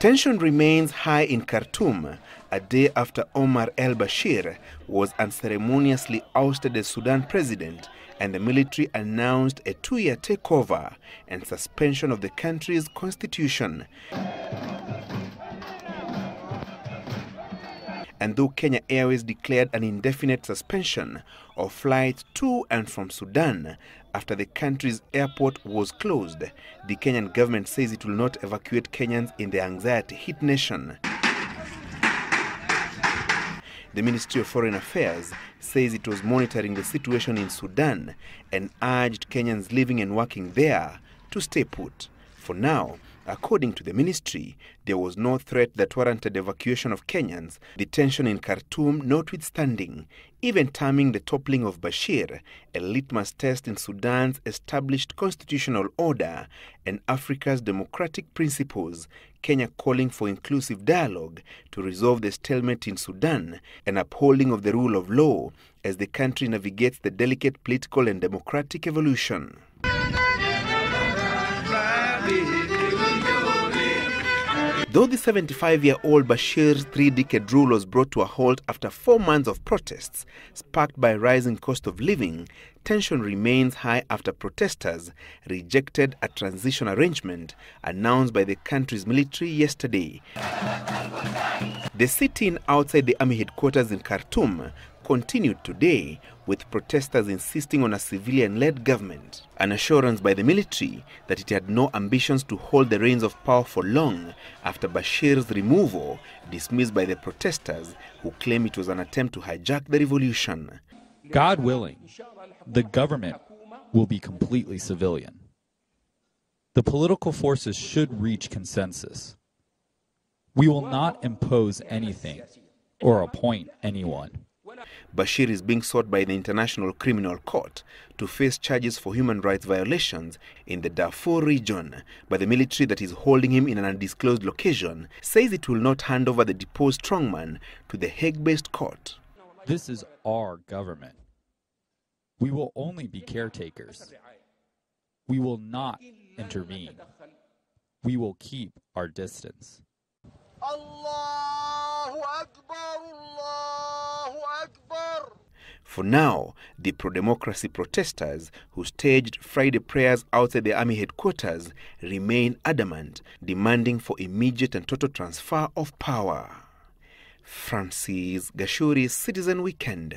Tension remains high in Khartoum a day after Omar el Bashir was unceremoniously ousted as Sudan president and the military announced a 2-year takeover and suspension of the country's constitution. And though Kenya Airways declared an indefinite suspension of flights to and from Sudan after the country's airport was closed, the Kenyan government says it will not evacuate Kenyans in the anxiety-hit nation. The Ministry of Foreign Affairs says it was monitoring the situation in Sudan and urged Kenyans living and working there to stay put. For now, according to the ministry, there was no threat that warranted evacuation of Kenyans, the tension in Khartoum notwithstanding, even terming the toppling of Bashir a litmus test in Sudan's established constitutional order and Africa's democratic principles, Kenya calling for inclusive dialogue to resolve the stalemate in Sudan and upholding of the rule of law as the country navigates the delicate political and democratic evolution. Though the 75-year-old Bashir's 3-decade rule was brought to a halt after 4 months of protests sparked by rising cost of living, tension remains high after protesters rejected a transition arrangement announced by the country's military yesterday. The sit-in outside the army headquarters in Khartoum continued today, with protesters insisting on a civilian-led government. An assurance by the military that it had no ambitions to hold the reins of power for long after Bashir's removal, dismissed by the protesters who claim it was an attempt to hijack the revolution. God willing, the government will be completely civilian. The political forces should reach consensus. We will not impose anything or appoint anyone. Bashir is being sought by the International Criminal Court to face charges for human rights violations in the Darfur region, but the military that is holding him in an undisclosed location says it will not hand over the deposed strongman to the Hague-based court. This is our government. We will only be caretakers. We will not intervene. We will keep our distance. Allahu Akbar, Allahu Akbar. For now, the pro-democracy protesters who staged Friday prayers outside the army headquarters remain adamant, demanding for immediate and total transfer of power. Francis Gachuri, Citizen Weekend.